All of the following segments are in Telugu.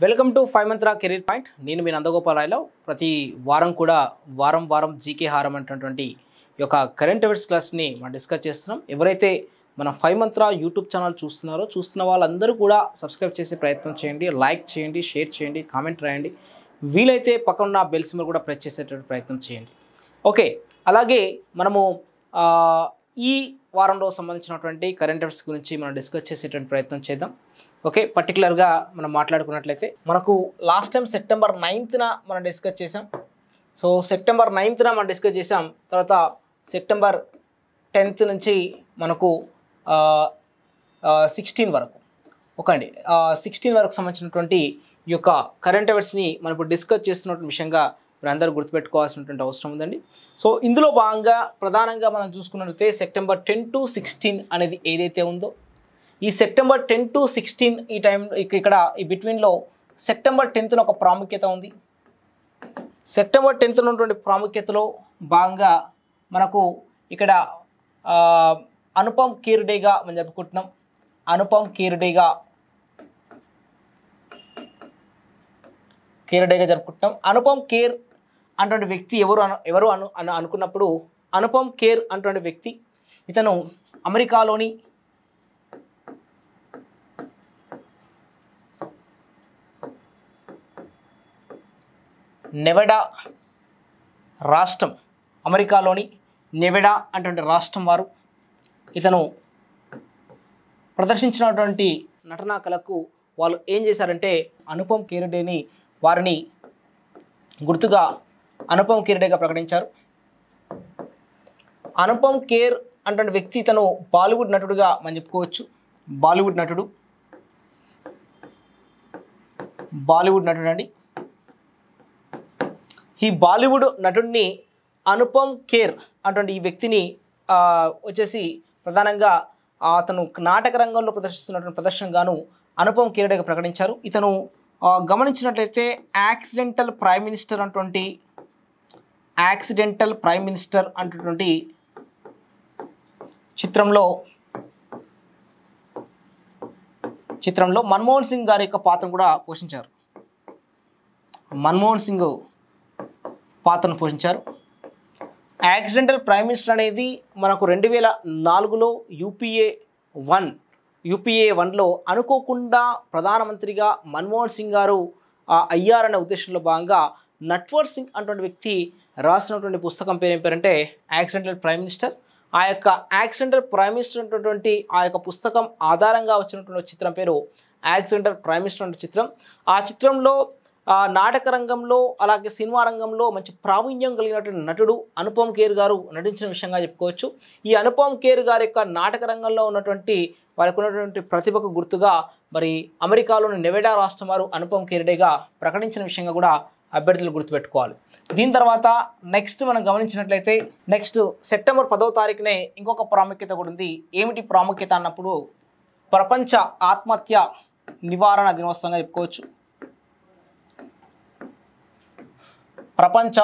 Welcome to 5 Mantra career point. నేను మీ నందగోపాల్ రాయలో ప్రతి వారం కూడా వారం జీకే హారం అనేటటువంటి ఈ యొక్క కరెంట్ అఫైర్స్ క్లాస్ని మనం డిస్కస్ చేస్తున్నాం. ఎవరైతే మన 5 మంత్ర యూట్యూబ్ ఛానల్ చూస్తున్న వాళ్ళందరూ కూడా సబ్స్క్రైబ్ చేసే ప్రయత్నం చేయండి, లైక్ చేయండి, షేర్ చేయండి, కామెంట్ రాయండి. వీలైతే పక్కన ఉన్న బెల్ సింబల్ కూడా ప్రెస్ చేసేటువంటి ప్రయత్నం చేయండి. ఓకే, అలాగే మనము ఈ వారంలో సంబంధించినటువంటి కరెంట్ అఫైర్స్ గురించి మనం డిస్కస్ చేసేటువంటి ప్రయత్నం చేద్దాం. ఓకే, పర్టికులర్గా మనం మాట్లాడుకున్నట్లయితే మనకు లాస్ట్ టైం September 9th మనం డిస్కస్ చేసాం. సో September 9th మనం డిస్కస్ చేసాం. తర్వాత September 10th నుంచి మనకు 16 వరకు అండి 16 వరకు సంబంధించినటువంటి ఈ యొక్క కరెంట్ అఫైర్స్ని మనం ఇప్పుడు డిస్కస్ చేస్తున్నటువంటి విషయంగా మీరు అందరూ గుర్తుపెట్టుకోవాల్సినటువంటి అవసరం ఉందండి. సో ఇందులో భాగంగా ప్రధానంగా మనం చూసుకున్నట్లయితే September 10 to 16 అనేది ఏదైతే ఉందో ఈ September 10 to 16 ఈ టైం ఇక్కడ ఈ బిట్వీన్లో September 10th ఒక ప్రాముఖ్యత ఉంది. September 10th ఉన్నటువంటి ప్రాముఖ్యతలో భాగంగా మనకు ఇక్కడ అనుపమ్ ఖేర్ డేగా మనం జరుపుకుంటున్నాం. అనుపమ్ ఖేర్ డేగా జరుపుకుంటున్నాం. అనుపమ్ ఖేర్ అటువంటి వ్యక్తి ఎవరు అనుకున్నప్పుడు అనుపమ్ ఖేర్ అటువంటి వ్యక్తి ఇతను అమెరికాలోని నెవడా రాష్ట్రం, అమెరికాలోని నెవడా అటువంటి రాష్ట్రం వారు ఇతను ప్రదర్శించినటువంటి నటనా కళకు వాళ్ళు ఏం చేశారంటే అనుపమ్ ఖేర్ డేని వారిని గుర్తుగా అనుపమ్ ఖేర్ డేగా ప్రకటించారు. అనుపమ్ ఖేర్ అటువంటి వ్యక్తి ఇతను బాలీవుడ్ నటుడుగా మనం చెప్పుకోవచ్చు. బాలీవుడ్ నటుడు అండి. ఈ బాలీవుడ్ నటుడిని అనుపమ్ ఖేర్ అటువంటి ఈ వ్యక్తిని వచ్చేసి ప్రధానంగా అతను నాటక రంగంలో ప్రదర్శిస్తున్నటువంటి ప్రదర్శనగాను అనుపమ్ ఖేర్ డేగా ప్రకటించారు. ఇతను గమనించినట్లయితే యాక్సిడెంటల్ ప్రైమ్ మినిస్టర్ అంటున్నటువంటి చిత్రంలో మన్మోహన్ సింగ్ గారి యొక్క పాత్రను కూడా పోషించారు. మన్మోహన్ సింగ్ పాత్రను పోషించారు. యాక్సిడెంటల్ ప్రైమ్ మినిస్టర్ అనేది మనకు 2004లో యూపీఏ 1లో అనుకోకుండా ప్రధానమంత్రిగా మన్మోహన్ సింగ్ గారు అయ్యారనే ఉద్దేశంలో భాగంగా నట్వర్ సింగ్ అటువంటి వ్యక్తి రాసినటువంటి పుస్తకం పేరు ఏం పేరంటే యాక్సిడెంటల్ ప్రైమ్ మినిస్టర్. ఆ యొక్క యాక్సిడెంటల్ ప్రైమ్ మినిస్టర్ అన్నటువంటి ఆ యొక్క పుస్తకం ఆధారంగా వచ్చినటువంటి చిత్రం పేరు యాక్సిడెంటల్ ప్రైమ్ మినిస్టర్ అనే చిత్రం. ఆ చిత్రంలో నాటక రంగంలో అలాగే సినిమా రంగంలో మంచి ప్రావీణ్యం కలిగినటువంటి నటుడు అనుపమ్ ఖేర్ గారు నటించిన విషయంగా చెప్పుకోవచ్చు. ఈ అనుపమ్ ఖేర్ గారి యొక్క నాటక రంగంలో ఉన్నటువంటి వారికి ఉన్నటువంటి ప్రతిభకు గుర్తుగా మరి అమెరికాలోని నెవడా రాష్ట్రం వారు అనుపమ్ ఖేర్ డేగా ప్రకటించిన విషయంగా కూడా అభ్యర్థులు గుర్తుపెట్టుకోవాలి. దీని తర్వాత నెక్స్ట్ మనం గమనించినట్లయితే నెక్స్ట్ September 10th ఇంకొక ప్రాముఖ్యత కూడా ఉంది. ఏమిటి ప్రాముఖ్యత అన్నప్పుడు ప్రపంచ ఆత్మహత్య నివారణ దినోత్సవంగా చెప్పుకోవచ్చు. ప్రపంచ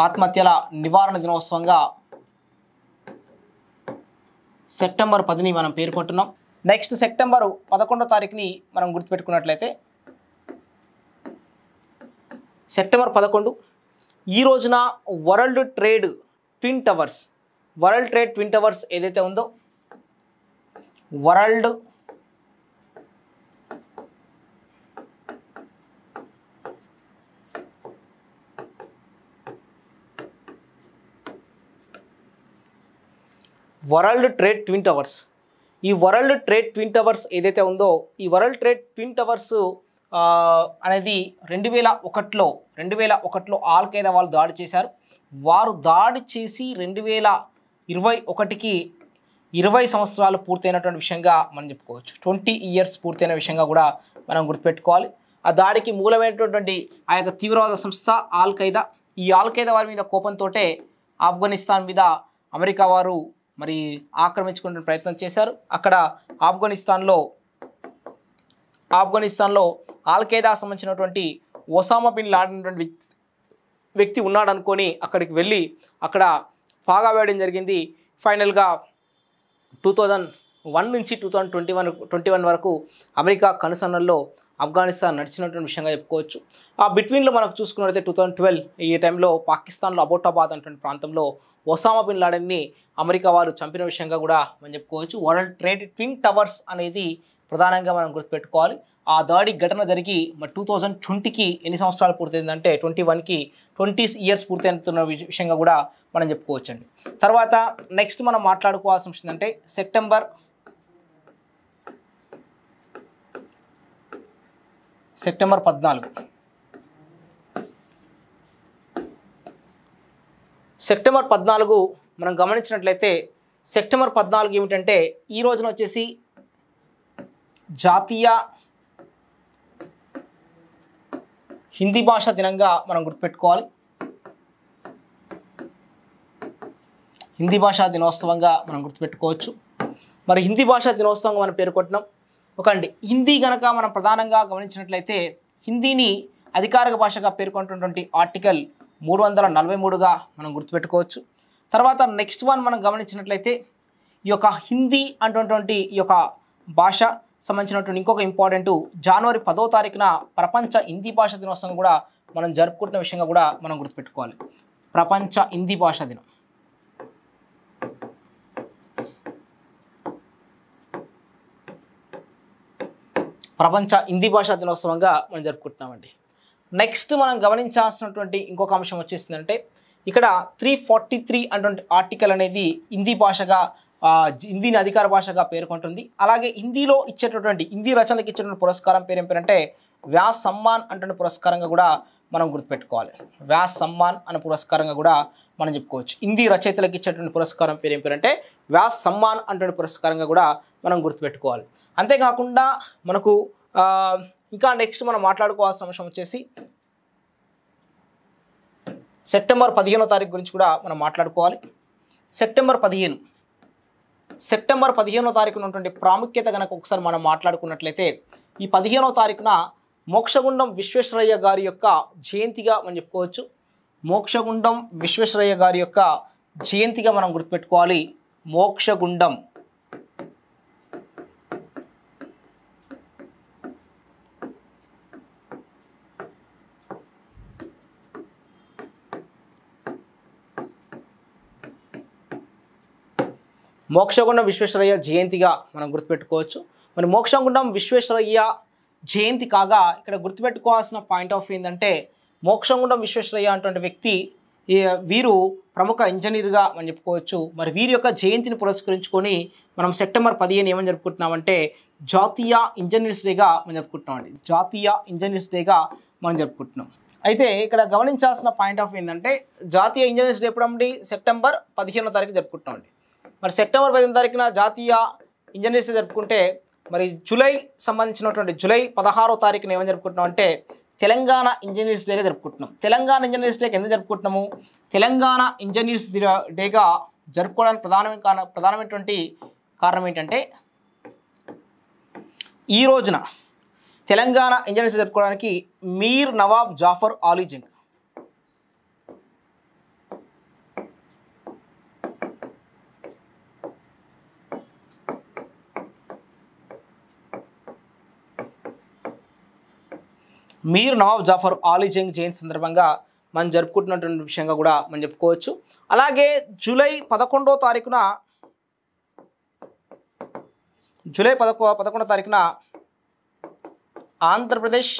ఆత్మహత్యల నివారణ దినోత్సవంగా September 10 మనం పేర్కొంటున్నాం. నెక్స్ట్ September 11 మనం గుర్తుపెట్టుకున్నట్లయితే September 11 ఈ రోజున వరల్డ్ ట్రేడ్ ట్విన్ టవర్స్ ఏదైతే ఉందో వరల్డ్ ట్రేడ్ ట్విన్ టవర్స్ ఈ వరల్డ్ ట్రేడ్ ట్విన్ టవర్స్ ఏదైతే ఉందో ఈ వరల్డ్ ట్రేడ్ ట్విన్ టవర్స్ అనేది 2001లో ఆల్ ఖైదా వాళ్ళు దాడి చేశారు. వారు దాడి చేసి 2021కి 20 సంవత్సరాలు పూర్తయినటువంటి విషయంగా మనం చెప్పుకోవచ్చు. 20 years పూర్తయిన విషయంగా కూడా మనం గుర్తుపెట్టుకోవాలి. ఆ దాడికి మూలమైనటువంటి ఆ యొక్క తీవ్రవాద సంస్థ ఆల్ ఖైదా. ఈ ఆల్ ఖైదా వారి మీద కోపంతో ఆఫ్ఘనిస్తాన్ మీద అమెరికా వారు మరి ఆక్రమించుకునే ప్రయత్నం చేశారు. అక్కడ ఆఫ్ఘనిస్తాన్లో ఆల్ ఖైదా సంబంధించినటువంటి ఒసామా బిన్ లాడెన్ అనేటువంటి వ్యక్తి ఉన్నాడు అనుకొని అక్కడికి వెళ్ళి అక్కడ పాగా వేయడం జరిగింది. ఫైనల్గా 2001 నుంచి 2021 వరకు అమెరికా కనుసన్నల్లో ఆఫ్ఘనిస్తాన్ నడిచినటువంటి విషయంగా చెప్పుకోవచ్చు. ఆ బిట్వీన్లో మనకు చూసుకున్నట్లయితే 2012 ఈ టైంలో పాకిస్తాన్లో అబోటాబాద్ అనే ప్రాంతంలో ఒసామా బిన్ లాడెన్ని అమెరికా వారు చంపిన విషయంగా కూడా మనం చెప్పుకోవచ్చు. వరల్డ్ ట్రేడ్ ట్విన్ టవర్స్ అనేది ప్రధానంగా మనం గుర్తుపెట్టుకోవాలి. ఆ దాడి ఘటన జరిగి మరి 2020కి ఎన్ని సంవత్సరాలు పూర్తయిందంటే 21కి 20 ఇయర్స్ పూర్తయిన విషయంగా కూడా మనం చెప్పుకోవచ్చండి. తర్వాత నెక్స్ట్ మనం మాట్లాడుకోవాల్సిన విషయం అంటే సెప్టెంబర్ 14 సెప్టెంబర్ 14 మనం గమనించినట్లయితే సెప్టెంబర్ 14 ఏమిటంటే ఈ రోజున వచ్చేసి జాతీయ హిందీ భాషా దినంగా మనం గుర్తుపెట్టుకోవాలి. హిందీ భాషా దినోత్సవంగా మనం గుర్తుపెట్టుకోవచ్చు. మరి హిందీ భాషా దినోత్సవంగా మనం పేర్కొంటున్నాం. ఒకండి హిందీ గనక మనం ప్రధానంగా గమనించినట్లయితే హిందీని అధికారిక భాషగా పేర్కొంటున్నటువంటి ఆర్టికల్ 343గా మనం గుర్తుపెట్టుకోవచ్చు. తర్వాత నెక్స్ట్ వన్ మనం గమనించినట్లయితే ఈ యొక్క హిందీ అటువంటి ఈ యొక్క భాష సంబంధించినటువంటి ఇంకొక ఇంపార్టెంట్ జనవరి 10వ తారీఖున ప్రపంచ హిందీ భాషా దినోత్సవం కూడా మనం జరుపుకుంటున్న విషయంగా కూడా మనం గుర్తుపెట్టుకోవాలి. ప్రపంచ హిందీ భాషా దినం. ప్రపంచ హిందీ భాషా దినోత్సవంగా మనం జరుపుకుంటున్నామండి. నెక్స్ట్ మనం గమనించాల్సినటువంటి ఇంకొక అంశం వచ్చేసిందంటే ఇక్కడ 343 అటువంటి ఆర్టికల్ అనేది హిందీ భాషగా హిందీని అధికార భాషగా పేర్కొంటుంది. అలాగే హిందీలో ఇచ్చేటటువంటి హిందీ రచనలకు ఇచ్చేటువంటి పురస్కారం ఏం పేరంటే వ్యాస్ సమ్మాన్ అటువంటి పురస్కారంగా కూడా మనం గుర్తుపెట్టుకోవాలి. వ్యాస్ సమ్మాన్ అనే పురస్కారంగా కూడా మనం చెప్పుకోవచ్చు. హిందీ రచయితలకు ఇచ్చేటువంటి పురస్కారం ఏం పేరంటే వ్యాస్ సమ్మాన్ అటువంటి పురస్కారంగా కూడా మనం గుర్తుపెట్టుకోవాలి. అంతేకాకుండా మనకు ఇంకా నెక్స్ట్ మనం మాట్లాడుకోవాల్సిన అంశం వచ్చేసి సెప్టెంబర్ 15వ తారీఖు గురించి కూడా మనం మాట్లాడుకోవాలి. సెప్టెంబర్ 15వ తారీఖున ఉన్నటువంటి ప్రాముఖ్యత కనుక ఒకసారి మనం మాట్లాడుకున్నట్లయితే ఈ 15వ తారీఖున మోక్షగుండం విశ్వేశ్వరయ్య గారి యొక్క జయంతిగా మనం చెప్పుకోవచ్చు. మోక్షగుండం విశ్వేశ్వరయ్య గారి యొక్క జయంతిగా మనం గుర్తుపెట్టుకోవాలి. మోక్షగుండం మోక్షగుండం విశ్వేశ్వరయ్య జయంతిగా మనం గుర్తుపెట్టుకోవచ్చు. మరి మోక్షగుండం విశ్వేశ్వరయ్య జయంతి కాగా ఇక్కడ గుర్తుపెట్టుకోవాల్సిన పాయింట్ ఆఫ్ ఏంటంటే మోక్షగుండం విశ్వేశ్వరయ్య అటువంటి వ్యక్తి వీరు ప్రముఖ ఇంజనీర్గా మనం చెప్పుకోవచ్చు. మరి వీరి యొక్క జయంతిని పురస్కరించుకొని మనం సెప్టెంబర్ 15 ఏమని జరుపుకుంటున్నామంటే జాతీయ ఇంజనీర్స్ డేగా మనం జరుపుకుంటున్నామండి. జాతీయ ఇంజనీర్స్ డేగా మనం జరుపుకుంటున్నాం. అయితే ఇక్కడ గమనించాల్సిన పాయింట్ ఆఫ్ ఏంటంటే జాతీయ ఇంజనీర్స్ డే ఎప్పుడండి సెప్టెంబర్ 15వ తారీఖు జరుపుకుంటున్నామండి. మరి సెప్టెంబర్ 15వ తారీఖున జాతీయ ఇంజనీర్స్ డే జరుపుకుంటే మరి జూలై 16వ తారీఖున ఏమని జరుపుకుంటున్నాం అంటే తెలంగాణ ఇంజనీర్స్ డేగా జరుపుకుంటున్నాం. తెలంగాణ ఇంజనీర్స్ డేకి ఎందుకు జరుపుకుంటున్నాము? తెలంగాణ ఇంజనీర్స్ డేగా జరుపుకోవడానికి ప్రధానమైనటువంటి కారణం ఏంటంటే ఈ రోజున తెలంగాణ ఇంజనీర్స్ జరుపుకోవడానికి మీర్ నవాబ్ జాఫర్ ఆలీ జంగ్ మీర్ నవాబ్ జాఫర్ ఆలీ జంగ్ జయంతి సందర్భంగా మనం జరుపుకుంటున్నటువంటి విషయంగా కూడా మనం చెప్పుకోవచ్చు. అలాగే జూలై 11వ తారీఖున ఆంధ్రప్రదేశ్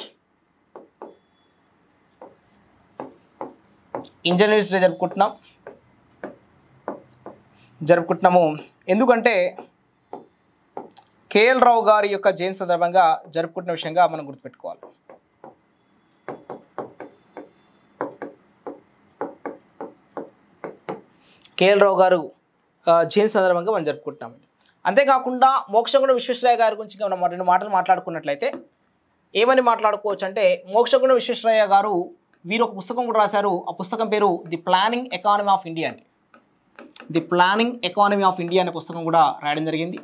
ఇంజనీర్స్ డే జరుపుకుంటున్నాము. ఎందుకంటే కేఎల్ రావు గారి యొక్క జయంతి సందర్భంగా జరుపుకుంటున్న విషయంగా మనం గుర్తుపెట్టుకోవాలి. కేఎల్ రావు గారు జయంతి సందర్భంగా మనం జరుపుకుంటున్నామండి. అంతేకాకుండా మోక్షగుండం విశ్వేశ్వరయ్య గారి గురించి మనం 2 మాటలు మాట్లాడుకున్నట్లయితే ఏమని మాట్లాడుకోవచ్చు అంటే మోక్షగుండం విశ్వేశ్వరయ్య గారు వీరు ఒక పుస్తకం కూడా రాశారు. ఆ పుస్తకం పేరు the planning economy of India అండి. The planning economy of India అనే పుస్తకం కూడా రాయడం జరిగింది.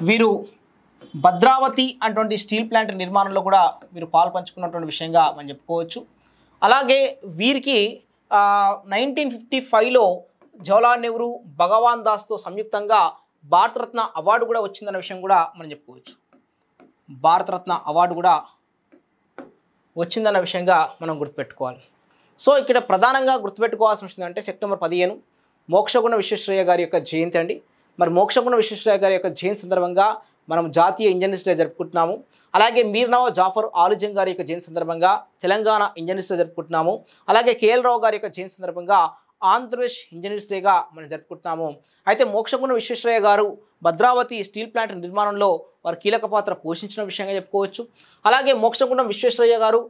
వీరు భద్రావతి అటువంటి స్టీల్ ప్లాంట్ నిర్మాణంలో కూడా వీరు పాల్పంచుకున్నటువంటి విషయంగా మనం చెప్పుకోవచ్చు. అలాగే వీరికి 1955లో జవహర్లాల్ నెహ్రూ, భగవాన్ దాస్తో సంయుక్తంగా భారతరత్న అవార్డు కూడా వచ్చిందన్న విషయం కూడా మనం చెప్పుకోవచ్చు. భారతరత్న అవార్డు కూడా వచ్చిందన్న విషయంగా మనం గుర్తుపెట్టుకోవాలి. సో ఇక్కడ ప్రధానంగా గుర్తుపెట్టుకోవాల్సిన విషయం అంటే సెప్టెంబర్ 15 మోక్షగుణ విశ్వేశ్వరయ్య గారి యొక్క జయంతి అండి. మరి మోక్షగుణ విశ్వేశ్వరయ్య గారి యొక్క జయంతి సందర్భంగా మనం జాతీయ ఇంజనీర్స్ డే జరుపుకుంటున్నాము. అలాగే మీర్ నవాజ్ జాఫర్ ఆలుజంగ్ గారి యొక్క జయంతి సందర్భంగా తెలంగాణ ఇంజనీర్స్ డే జరుపుకుంటున్నాము. అలాగే కేఎల్ రావు గారి యొక్క జయంతి సందర్భంగా ఆంధ్రప్రదేశ్ ఇంజనీర్స్ డేగా మనం జరుపుకుంటున్నాము. అయితే మోక్షగుణ విశ్వేశ్వరయ్య గారు భద్రావతి స్టీల్ ప్లాంట్ నిర్మాణంలో వారు కీలక పాత్ర పోషించిన విషయంగా చెప్పుకోవచ్చు. అలాగే మోక్షగుణం విశ్వేశ్వరయ్య గారు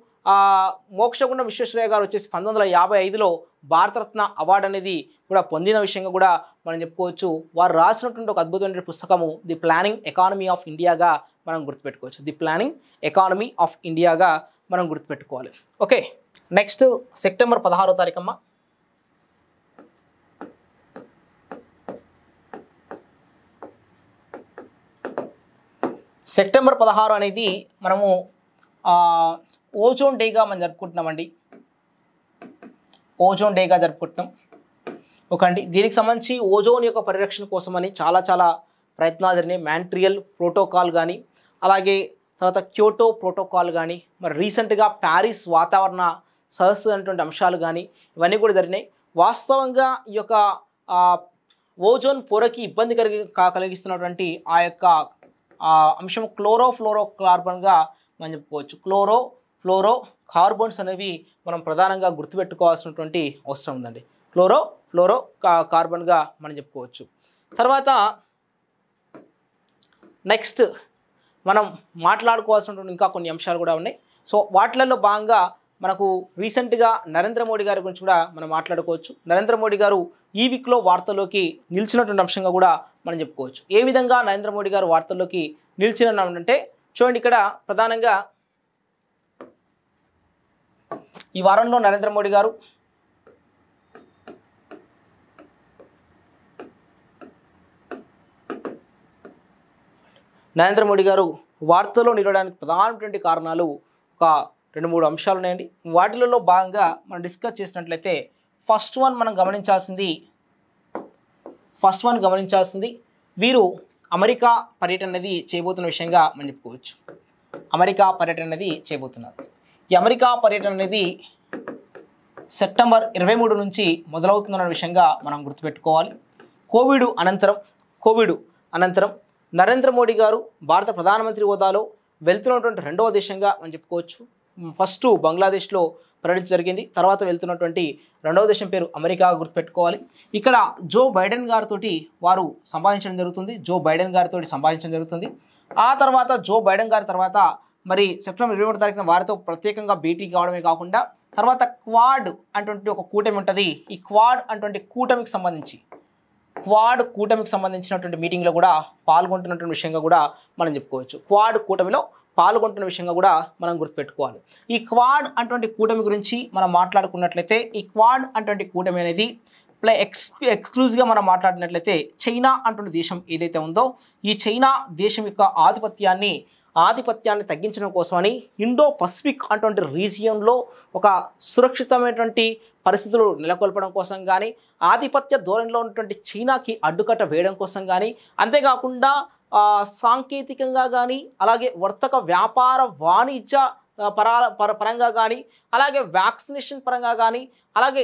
వచ్చేసి 1955లో భారతరత్న అవార్డు అనేది కూడా పొందిన విషయంగా కూడా మనం చెప్పుకోవచ్చు. వారు రాసినటువంటి ఒక అద్భుతమైన పుస్తకము ది ప్లానింగ్ ఎకానమీ ఆఫ్ ఇండియాగా మనం గుర్తుపెట్టుకోవచ్చు. ది ప్లానింగ్ ఎకానమీ ఆఫ్ ఇండియాగా మనం గుర్తుపెట్టుకోవాలి. ఓకే, నెక్స్ట్ సెప్టెంబర్ 16వ తారీఖమ్మ. సెప్టెంబర్ 16 అనేది మనము ఓజోన్ డేగా మనం జరుపుకుంటున్నామండి. ఓజోన్ డేగా జరుపుకుంటున్నాం. ఓకే అండి, దీనికి సంబంధించి ఓజోన్ యొక్క పరిరక్షణ కోసమని చాలా ప్రయత్నాలు జరిగినాయి. మాంట్రియల్ ప్రోటోకాల్ కానీ, అలాగే తర్వాత క్యోటో ప్రోటోకాల్ కానీ, మరి రీసెంట్గా ప్యారిస్ వాతావరణ సదస్సు అనేటువంటి అంశాలు కానీ ఇవన్నీ కూడా జరిగినాయి. వాస్తవంగా ఈ యొక్క ఓజోన్ పొరకి ఇబ్బంది కలిగిస్తున్నటువంటి ఆ యొక్క అంశం క్లోరోఫ్లోరో కార్బన్గా మనం చెప్పుకోవచ్చు. ఫ్లోరో కార్బన్స్ అనేవి మనం ప్రధానంగా గుర్తుపెట్టుకోవాల్సినటువంటి అవసరం ఉందండి. ఫ్లోరో కార్బన్గా మనం చెప్పుకోవచ్చు. తర్వాత నెక్స్ట్ మనం మాట్లాడుకోవాల్సినటువంటి ఇంకా కొన్ని అంశాలు కూడా ఉన్నాయి. సో వాటిలలో భాగంగా మనకు రీసెంట్గా నరేంద్ర మోడీ గారి గురించి కూడా మనం మాట్లాడుకోవచ్చు. నరేంద్ర మోడీ గారు ఈ వీక్లో వార్తల్లోకి నిలిచినటువంటి అంశంగా కూడా మనం చెప్పుకోవచ్చు. ఏ విధంగా నరేంద్ర మోడీ గారు వార్తల్లోకి నిలిచినంటే చూడండి, ఇక్కడ ప్రధానంగా ఈ వారంలో నరేంద్ర మోడీ గారు వార్తల్లో నిలవడానికి ప్రధానమైనటువంటి కారణాలు ఒక 2-3 అంశాలు ఉన్నాయండి. వాటిలలో భాగంగా మనం డిస్కస్ చేసినట్లయితే ఫస్ట్ వన్ గమనించాల్సింది వీరు అమెరికా పర్యటన అనేది చేయబోతున్న విషయంగా మనం చెప్పుకోవచ్చు. అమెరికా పర్యటన అనేది చేయబోతున్నారు. ఈ అమెరికా పర్యటన అనేది సెప్టెంబర్ 23 నుంచి మొదలవుతుందన్న విషయంగా మనం గుర్తుపెట్టుకోవాలి. కోవిడ్ అనంతరం నరేంద్ర మోడీ గారు భారత ప్రధానమంత్రి హోదాలో వెళ్తున్నటువంటి రెండవ దేశంగా మనం చెప్పుకోవచ్చు. ఫస్ట్ బంగ్లాదేశ్లో పర్యటన జరిగింది. తర్వాత వెళ్తున్నటువంటి రెండవ దేశం పేరు అమెరికా గుర్తుపెట్టుకోవాలి. ఇక్కడ జో బైడెన్ గారితో వారు సంభాషించడం జరుగుతుంది. ఆ తర్వాత జో బైడెన్ గారి తర్వాత మరి సెప్టెంబర్ 23వ తారీఖున వారితో ప్రత్యేకంగా భేటీ కావడమే కాకుండా తర్వాత క్వాడ్ అటువంటి ఒక కూటమి ఉంటుంది. ఈ క్వాడ్ అటువంటి కూటమికి సంబంధించినటువంటి మీటింగ్లో కూడా పాల్గొంటున్నటువంటి విషయంగా కూడా మనం చెప్పుకోవచ్చు. క్వాడ్ కూటమిలో పాల్గొంటున్న విషయంగా కూడా మనం గుర్తుపెట్టుకోవాలి. ఈ క్వాడ్ అటువంటి కూటమి గురించి మనం మాట్లాడుకున్నట్లయితే ఈ క్వాడ్ అటువంటి కూటమి అనేది ఎక్స్క్లూజివ్గా మనం మాట్లాడినట్లయితే చైనా అటువంటి దేశం ఏదైతే ఉందో ఈ చైనా దేశం యొక్క ఆధిపత్యాన్ని తగ్గించడం కోసమని ఇండో పసిఫిక్ అటువంటి రీజియన్లో ఒక సురక్షితమైనటువంటి పరిస్థితులు నెలకొల్పడం కోసం కానీ, ఆధిపత్య ధోరణిలో ఉన్నటువంటి చైనాకి అడ్డుకట్ట వేయడం కోసం కానీ, అంతేకాకుండా సాంకేతికంగా కానీ, అలాగే వర్తక వ్యాపార వాణిజ్య పరంగా కానీ, అలాగే వ్యాక్సినేషన్ పరంగా కానీ, అలాగే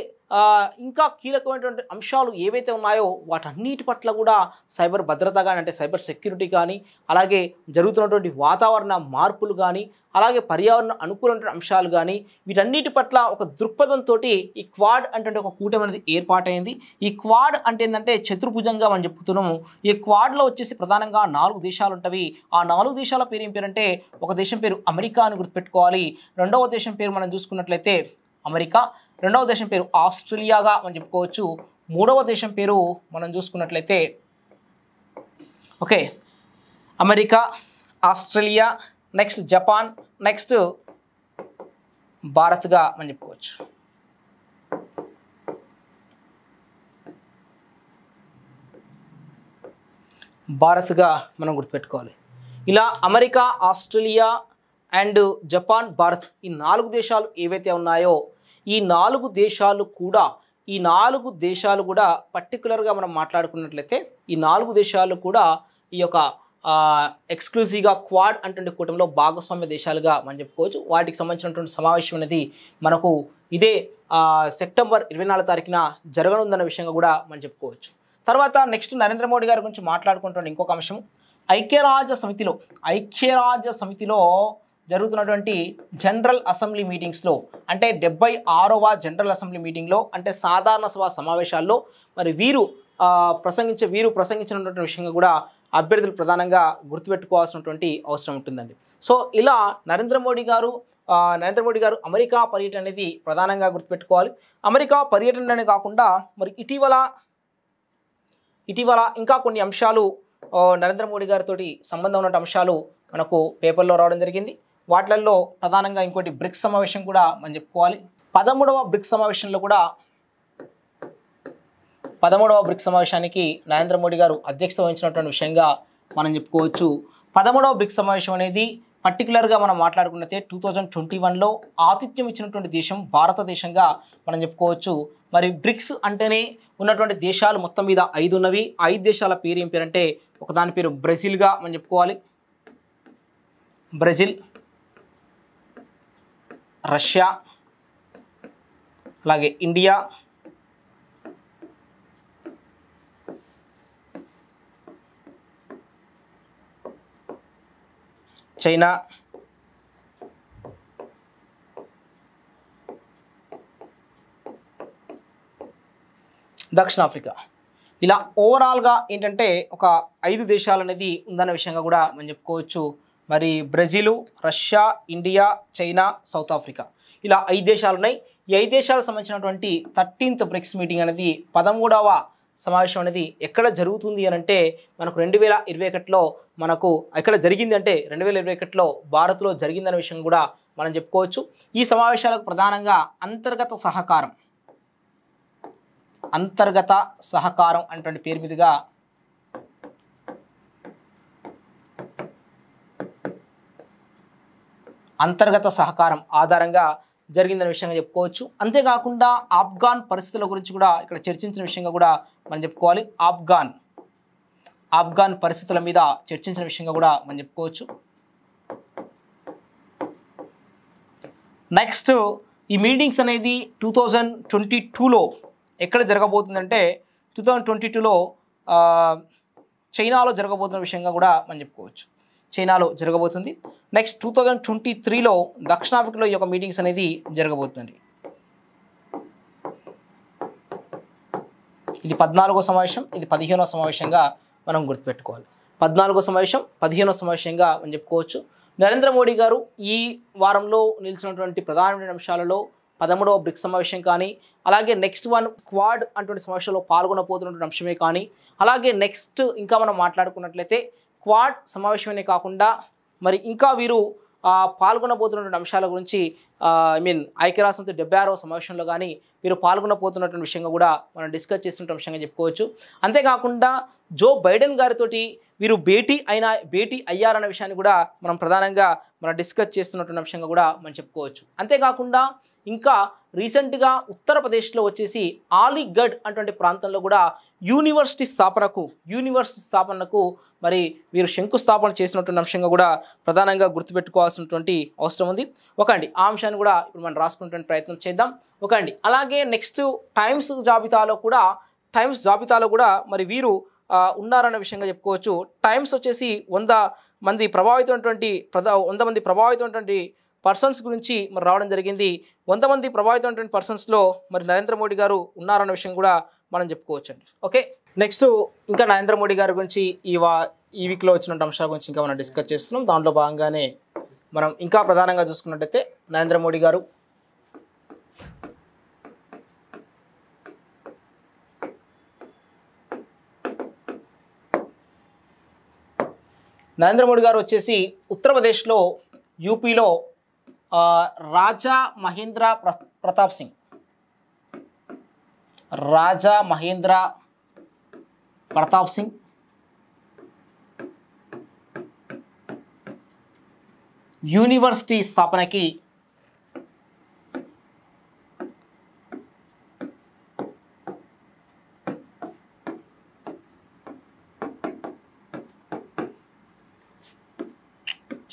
ఇంకా కీలకమైనటువంటి అంశాలు ఏవైతే ఉన్నాయో వాటన్నిటి పట్ల కూడా సైబర్ భద్రత కానీ, అంటే సైబర్ సెక్యూరిటీ కానీ, అలాగే జరుగుతున్నటువంటి వాతావరణ మార్పులు కానీ, అలాగే పర్యావరణ అనుకూలమైన అంశాలు కానీ, వీటన్నిటి పట్ల ఒక దృక్పథంతో ఈ క్వాడ్ అంటే ఒక కూటమి అనేది ఏర్పాటైంది. ఈ క్వాడ్ అంటే ఏంటంటే చతుర్భుజంగా మనం చెప్పుతున్నాము. ఈ క్వాడ్లో వచ్చేసి ప్రధానంగా 4 దేశాలు ఉంటవి. ఆ 4 దేశాల పేరు ఏం పేరంటే ఒక దేశం పేరు అమెరికా అని గుర్తుపెట్టుకోవాలి. రెండవ దేశం పేరు మనం చూసుకున్నట్లయితే అమెరికా, రెండవ దేశం పేరు ఆస్ట్రేలియాగా మనం చెప్పుకోవచ్చు. మూడవ దేశం పేరు మనం చూసుకున్నట్లయితే okay America, Australia, next Japan, next భారత్గా మనం చెప్పుకోవచ్చు. భారత్గా మనం గుర్తుపెట్టుకోవాలి. ఇలా America, Australia and Japan, Bharat ఈ 4 దేశాలు ఏవైతే ఉన్నాయో ఈ 4 దేశాలు కూడా ఈ 4 దేశాలు కూడా పర్టికులర్గా మనం మాట్లాడుకున్నట్లయితే ఈ 4 దేశాలు కూడా ఈ యొక్క ఎక్స్క్లూజివ్గా క్వాడ్ అంటే కూటమిలో భాగస్వామ్య దేశాలుగా మనం చెప్పుకోవచ్చు. వాటికి సంబంధించినటువంటి సమావేశం అనేది మనకు ఇదే సెప్టెంబర్ 24 తారీఖున జరగనుందన్న విషయంగా కూడా మనం చెప్పుకోవచ్చు. తర్వాత నెక్స్ట్ నరేంద్ర మోడీ గారి గురించి మాట్లాడుకుంటున్న ఇంకొక అంశం ఐక్యరాజ్య సమితిలో జరుగుతున్నటువంటి జనరల్ అసెంబ్లీ మీటింగ్స్లో అంటే 76వ జనరల్ అసెంబ్లీ మీటింగ్లో అంటే సాధారణ సభ సమావేశాల్లో మరి వీరు ప్రసంగించినటువంటి విషయంగా కూడా అభ్యర్థులు ప్రధానంగా గుర్తుపెట్టుకోవాల్సినటువంటి అవసరం ఉంటుందండి. సో ఇలా నరేంద్ర మోడీ గారు అమెరికా పర్యటన అనేది ప్రధానంగా గుర్తుపెట్టుకోవాలి. అమెరికా పర్యటననే కాకుండా మరి ఇటీవల ఇంకా కొన్ని అంశాలు నరేంద్ర మోడీ గారితో సంబంధం ఉన్న అంశాలు మనకు పేపర్లో రావడం జరిగింది. వాటిల్లో ప్రధానంగా ఇంకోటి బ్రిక్స్ సమావేశం కూడా మనం చెప్పుకోవాలి. 13వ బ్రిక్స్ సమావేశానికి నరేంద్ర మోడీ గారు అధ్యక్షత వహించినటువంటి విషయంగా మనం చెప్పుకోవచ్చు. 13వ బ్రిక్స్ సమావేశం అనేది పర్టికులర్గా మనం మాట్లాడుకున్నట్టే 2021లో ఆతిథ్యం ఇచ్చినటువంటి దేశం భారతదేశంగా మనం చెప్పుకోవచ్చు. మరి బ్రిక్స్ అంటేనే ఉన్నటువంటి దేశాలు మొత్తం మీద 5 ఉన్నవి. 5 దేశాల పేరు ఏం పేరంటే ఒకదాని పేరు బ్రెజిల్గా మనం చెప్పుకోవాలి. బ్రెజిల్, రష్యా, అలాగే ఇండియా, చైనా, దక్షిణాఫ్రికా. ఇలా ఓవరాల్గా ఏంటంటే ఒక 5 దేశాలు అనేది ఉందన్న విషయంగా కూడా మనం చెప్పుకోవచ్చు. మరి Brazil, Russia, India, China, south Africa ఇలా 5 దేశాలు ఉన్నాయి. ఈ 5 దేశాలకు సంబంధించినటువంటి 13th బ్రిక్స్ మీటింగ్ అనేది 13వ సమావేశం అనేది ఎక్కడ జరుగుతుంది అని అంటే మనకు 2021లో మనకు ఎక్కడ జరిగింది అంటే 2021లో భారత్లో జరిగిందనే విషయం కూడా మనం చెప్పుకోవచ్చు. ఈ సమావేశాలకు ప్రధానంగా అంతర్గత సహకారం అనేటువంటి పేరు మీదుగా అంతర్గత సహకారం ఆధారంగా జరిగిందనే విషయంగా చెప్పుకోవచ్చు. అంతేకాకుండా ఆఫ్ఘాన్ పరిస్థితుల గురించి కూడా ఇక్కడ చర్చించిన విషయంగా కూడా మనం చెప్పుకోవాలి. ఆఫ్ఘాన్ పరిస్థితుల మీద చర్చించిన విషయంగా కూడా మనం చెప్పుకోవచ్చు. నెక్స్ట్ ఈ మీటింగ్స్ అనేది 2022లో ఎక్కడ జరగబోతుందంటే 2022లో చైనాలో జరగబోతున్న విషయంగా కూడా మనం చెప్పుకోవచ్చు. చైనాలో జరగబోతుంది. నెక్స్ట్ 2023లో దక్షిణాఫ్రికాలో ఈ యొక్క మీటింగ్స్ అనేది జరగబోతుంది. ఇది 14వ సమావేశం, ఇది 15వ సమావేశంగా మనం గుర్తుపెట్టుకోవాలి. 14వ సమావేశం, 15వ సమావేశంగా మనం చెప్పుకోవచ్చు. నరేంద్ర మోడీ గారు ఈ వారంలో నిలిచినటువంటి ప్రధానమైన అంశాలలో 13వ బ్రిక్స్ సమావేశం కానీ, అలాగే నెక్స్ట్ క్వాడ్ అటువంటి సమావేశంలో పాల్గొనబోతున్నటువంటి అంశమే కానీ, అలాగే నెక్స్ట్ ఇంకా మనం మాట్లాడుకున్నట్లయితే క్వాడ్ సమావేశమే కాకుండా మరి ఇంకా వీరు పాల్గొనబోతున్నటువంటి అంశాల గురించి ఐక్యరాజ్యసమితి 76వ సమావేశంలో కానీ వీరు పాల్గొనబోతున్నటువంటి విషయంగా కూడా మనం డిస్కస్ చేస్తున్న విషయంగా చెప్పుకోవచ్చు. అంతేకాకుండా జో బైడెన్ గారితో వీరు భేటీ అయ్యారన్న విషయాన్ని కూడా మనం ప్రధానంగా డిస్కస్ చేస్తున్నటువంటి అంశంగా కూడా మనం చెప్పుకోవచ్చు. అంతేకాకుండా ఇంకా రీసెంట్గా ఉత్తరప్రదేశ్లో వచ్చేసి అలీగఢ్ అటువంటి ప్రాంతంలో కూడా యూనివర్సిటీ స్థాపనకు మరి వీరు శంకుస్థాపన చేసినటువంటి అంశంగా కూడా ప్రధానంగా గుర్తుపెట్టుకోవాల్సినటువంటి అవసరం ఉంది. ఒకండి ఆ అంశాన్ని కూడా ఇప్పుడు మనం రాసుకునే ప్రయత్నం చేద్దాం. ఒకండి అలాగే నెక్స్ట్ టైమ్స్ జాబితాలో కూడా మరి వీరు ఉన్నారన్న విషయంగా చెప్పుకోవచ్చు. టైమ్స్ వచ్చేసి 100 మంది ప్రభావితమైనటువంటి పర్సన్స్ గురించి మరి రావడం జరిగింది. 100 మంది ప్రభావితమైనటువంటి పర్సన్స్లో మరి నరేంద్ర మోడీ గారు ఉన్నారన్న విషయం కూడా మనం చెప్పుకోవచ్చు అండి. ఓకే, నెక్స్ట్ ఇంకా నరేంద్ర మోడీ గారి గురించి ఈ వీక్లో వచ్చిన అంశాల గురించి ఇంకా మనం డిస్కస్ చేస్తున్నాం. దాంట్లో భాగంగానే మనం ఇంకా ప్రధానంగా చూసుకున్నట్టయితే నరేంద్ర మోడీ గారు వచ్చేసి ఉత్తరప్రదేశ్లో యూపీలో రాజా మహేంద్ర ప్రతాప్ సింగ్ యూనివర్సిటీ స్థాపనకి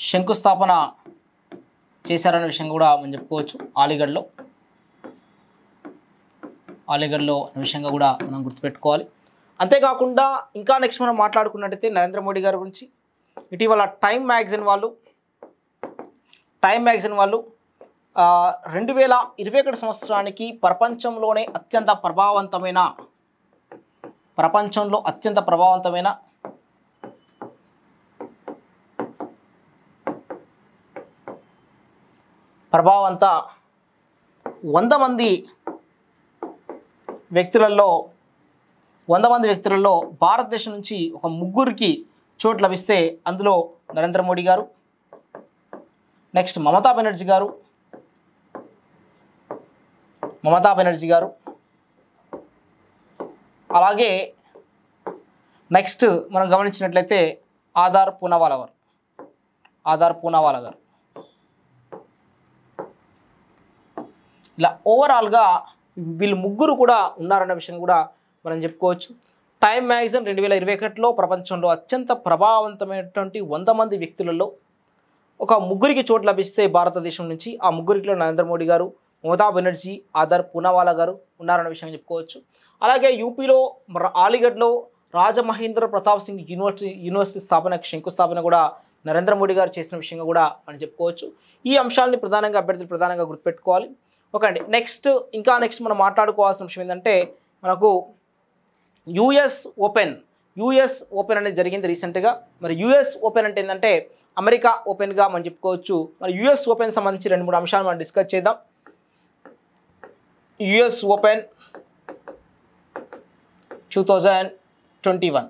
శంకుస్థాపన చేశారనే విషయం కూడా మనం చెప్పుకోవచ్చు. అలీగఢ్లో అనే విషయంగా కూడా మనం గుర్తుపెట్టుకోవాలి. అంతేకాకుండా ఇంకా నెక్స్ట్ మనం మాట్లాడుకున్నట్టయితే నరేంద్ర మోడీ గారి గురించి ఇటీవల టైమ్ మ్యాగజైన్ వాళ్ళు 2021 సంవత్సరానికి ప్రపంచంలో అత్యంత ప్రభావవంతమైన 100 మంది వ్యక్తులలో భారతదేశం నుంచి ఒక ముగ్గురికి చోటు లభిస్తే అందులో నరేంద్ర మోడీ గారు, నెక్స్ట్ మమతా బెనర్జీ గారు, అలాగే నెక్స్ట్ మనం గమనించినట్లయితే ఆధార్ పూనావాలా గారు. ఇలా ఓవరాల్గా వీళ్ళు ముగ్గురు కూడా ఉన్నారన్న విషయం కూడా మనం చెప్పుకోవచ్చు. టైమ్ మ్యాగజైన్ 2021లో ప్రపంచంలో అత్యంత ప్రభావవంతమైనటువంటి 100 మంది వ్యక్తులలో ఒక ముగ్గురికి చోటు లభిస్తే భారతదేశం నుంచి ఆ ముగ్గురిలో నరేంద్ర మోడీ గారు, మమతా బెనర్జీ, ఆధార్ పూనావాలా గారు ఉన్నారన్న విషయం చెప్పుకోవచ్చు. అలాగే యూపీలో అలీగఢ్లో రాజమహేంద్ర ప్రతాప్ సింగ్ యూనివర్సిటీ శంకుస్థాపన కూడా నరేంద్ర మోడీ గారు చేసిన విషయంగా కూడా మనం చెప్పుకోవచ్చు. ఈ అంశాలని అభ్యర్థులు ప్రధానంగా గుర్తుపెట్టుకోవాలి. ఓకే అండి. నెక్స్ట్ మనం మాట్లాడుకోవాల్సిన విషయం ఏంటంటే మనకు యుఎస్ ఓపెన్ అనేది జరిగింది రీసెంట్గా. మరి యుఎస్ ఓపెన్ అంటే ఏంటంటే అమెరికా ఓపెన్గా మనం చెప్పుకోవచ్చు. మరి యుఎస్ ఓపెన్ సంబంధించి 2-3 అంశాలు మనం డిస్కస్ చేద్దాం. యుఎస్ ఓపెన్ 2021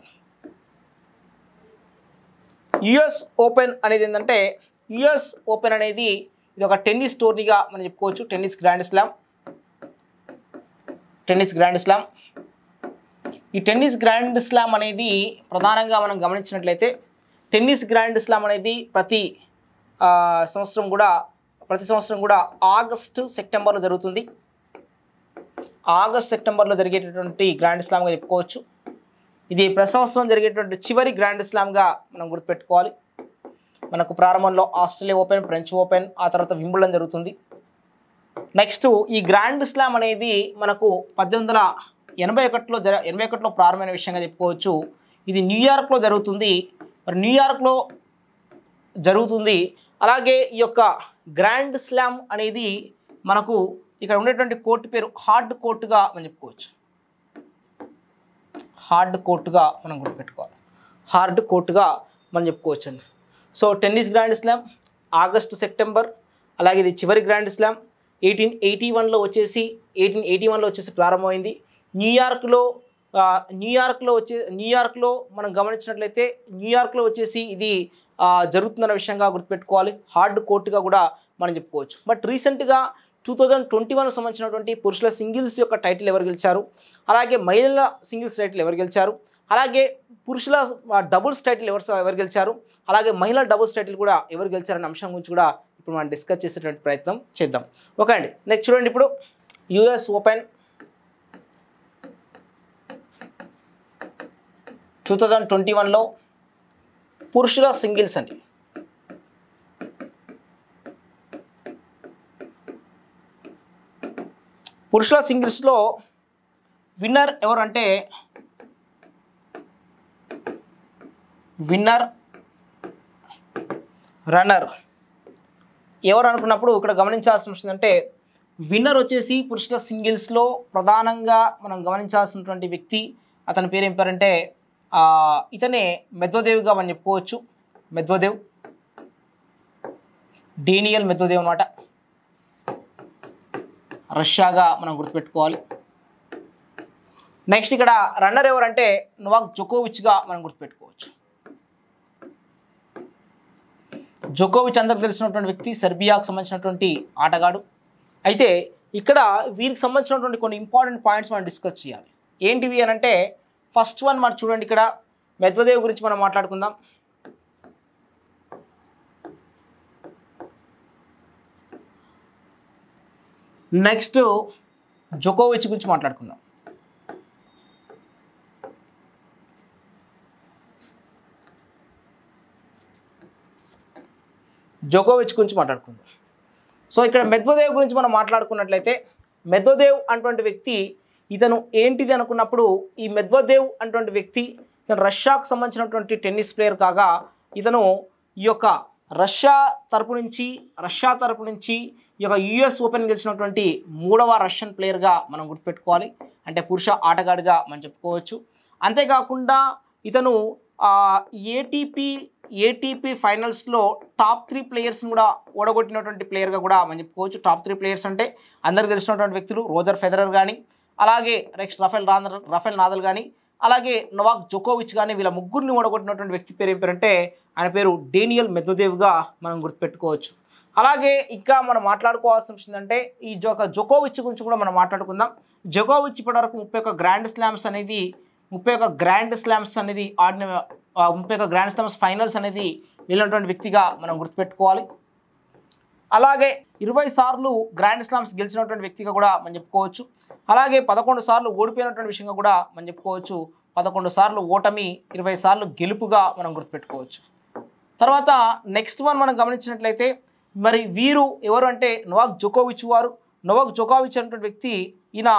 యుఎస్ ఓపెన్ అనేది ఏంటంటే ఇది ఒక టెన్నిస్ టోర్నీగా మనం చెప్పుకోవచ్చు. Tennis grand slam. ఈ టెన్నిస్ గ్రాండ్ స్లామ్ అనేది ప్రధానంగా మనం గమనించినట్లయితే టెన్నిస్ గ్రాండ్ స్లామ్ అనేది ప్రతి సంవత్సరం కూడా ఆగస్టు సెప్టెంబర్లో జరుగుతుంది. సెప్టెంబర్లో జరిగేటటువంటి గ్రాండ్ స్లామ్గా చెప్పుకోవచ్చు. ఇది ప్రతి సంవత్సరం జరిగేటువంటి చివరి గ్రాండ్ స్లామ్గా మనం గుర్తుపెట్టుకోవాలి. మనకు ప్రారంభంలో ఆస్ట్రేలియా ఓపెన్, ఫ్రెంచ్ ఓపెన్, ఆ తర్వాత వింబుల్డన్ జరుగుతుంది. నెక్స్ట్ ఈ గ్రాండ్ స్లామ్ అనేది మనకు 1881లో ప్రారంభమైన విషయంగా చెప్పుకోవచ్చు. ఇది న్యూయార్క్లో జరుగుతుంది. అలాగే ఈ యొక్క గ్రాండ్ స్లామ్ అనేది మనకు ఇక్కడ ఉండేటువంటి కోర్టు పేరు హార్డ్ కోర్టుగా మనం చెప్పుకోవచ్చు. అండి. So tennis grand slam August September, అలాగే ఇది చివరి గ్రాండ్ స్లామ్ 1881లో వచ్చేసి ప్రారంభమైంది. న్యూయార్క్లో మనం గమనించినట్లయితే న్యూయార్క్లో వచ్చేసి ఇది జరుగుతుందన్న విషయంగా గుర్తుపెట్టుకోవాలి. హార్డ్ కోర్టుగా కూడా మనం చెప్పుకోవచ్చు. బట్ రీసెంట్గా 2021 సంబంధించినటువంటి పురుషుల సింగిల్స్ యొక్క టైటిల్ ఎవరు గెలిచారు, అలాగే మహిళల సింగిల్స్ టైటిల్ ఎవరు గెలిచారు, అలాగే పురుషుల డబుల్స్ టైటిల్ ఎవరు గెలిచారు, అలాగే మహిళల డబుల్స్ టైటిల్ కూడా ఎవరు గెలిచారనే అంశం గురించి కూడా ఇప్పుడు మనం డిస్కస్ చేసేటువంటి ప్రయత్నం చేద్దాం. ఓకే అండి. నెక్స్ట్ చూడండి, ఇప్పుడు యుఎస్ ఓపెన్ 2021లో పురుషుల సింగిల్స్ అండి. పురుషుల సింగిల్స్లో విన్నర్ ఎవరు అంటే రన్నర్ ఎవరు అనుకున్నప్పుడు ఇక్కడ గమనించాల్సిన విషయం అంటే విన్నర్ వచ్చేసి పురుషుల సింగిల్స్లో ప్రధానంగా మనం గమనించాల్సినటువంటి వ్యక్తి, అతని పేరు ఏం పేరంటే ఇతనే మెద్వదేవ్గా మనం చెప్పుకోవచ్చు. డేనియల్ మెద్వదేవ్ అన్నమాట. రష్యాగా మనం గుర్తుపెట్టుకోవాలి. నెక్స్ట్ ఇక్కడ రన్నర్ ఎవరంటే నోవాక్ జోకోవిచ్గా మనం గుర్తుపెట్టుకోవచ్చు. జోకోవిచ్ అందరికి తెలిసినటువంటి వ్యక్తి, సెర్బియాకు సంబంధించినటువంటి ఆటగాడు. అయితే ఇక్కడ వీరికి సంబంధించినటువంటి కొన్ని ఇంపార్టెంట్ పాయింట్స్ మనం డిస్కస్ చేయాలి. ఏంటివి అని అంటే ఫస్ట్ వన్ మనం చూడండి, ఇక్కడ మెద్వదేవ్ గురించి మనం మాట్లాడుకుందాం. నెక్స్ట్ జోకోవిచ్ గురించి మాట్లాడుకుందాం. జోకోవిచ్ గురించి మాట్లాడుకుందాం. సో ఇక్కడ మెద్వదేవ్ గురించి మనం మాట్లాడుకున్నట్లయితే మెద్వదేవ్ అటువంటి వ్యక్తి ఇతను ఏంటిది అనుకున్నప్పుడు ఈ మెద్వదేవ్ అటువంటి వ్యక్తి ఇతను రష్యాకు సంబంధించినటువంటి టెన్నిస్ ప్లేయర్ కాగా ఇతను ఈ యొక్క రష్యా తరపు నుంచి ఈ యొక్క యుఎస్ ఓపెన్ గెలిచినటువంటి 3వ రష్యన్ ప్లేయర్గా మనం గుర్తుపెట్టుకోవాలి. అంటే పురుష ఆటగాడిగా మనం చెప్పుకోవచ్చు. అంతేకాకుండా ఇతను ఏటీపీ ఫైనల్స్లో టాప్ 3 ప్లేయర్స్ని కూడా ఓడగొట్టినటువంటి ప్లేయర్గా కూడా మనం చెప్పుకోవచ్చు. టాప్ 3 ప్లేయర్స్ అంటే అందరికీ తెలిసినటువంటి వ్యక్తులు రోజర్ ఫెదరర్ కానీ, అలాగే నెక్స్ట్ రఫెల్ నాదల్ కానీ, అలాగే నొవాక్ జోకోవిచ్ కానీ, వీళ్ళ ముగ్గురిని ఓడగొట్టినటువంటి వ్యక్తి పేరు ఏం పేరంటే ఆయన పేరు డేనియల్ మెద్వదేవ్గా మనం గుర్తుపెట్టుకోవచ్చు. అలాగే ఇంకా మనం మాట్లాడుకోవాల్సిన విషయం ఏంటంటే ఈ జోకోవిచ్ గురించి కూడా మనం మాట్లాడుకుందాం. జోకోవిచ్ ఇప్పటివరకు 31 గ్రాండ్ స్లామ్స్ అనేది ఆడిన 31 గ్రాండ్ స్లామ్స్ ఫైనల్స్ అనేది వెళ్ళినటువంటి వ్యక్తిగా మనం గుర్తుపెట్టుకోవాలి. అలాగే 20 సార్లు గ్రాండ్ స్లామ్స్ గెలిచినటువంటి వ్యక్తిగా కూడా మనం చెప్పుకోవచ్చు. అలాగే 11 సార్లు ఓడిపోయినటువంటి విషయంగా కూడా మనం చెప్పుకోవచ్చు. 11 సార్లు ఓటమి, 20 సార్లు గెలుపుగా మనం గుర్తుపెట్టుకోవచ్చు. తర్వాత నెక్స్ట్ వన్ మనం గమనించినట్లయితే మరి వీరు ఎవరు అంటే నొవాక్ జోకోవిచ్ అనేటువంటి వ్యక్తి ఈయన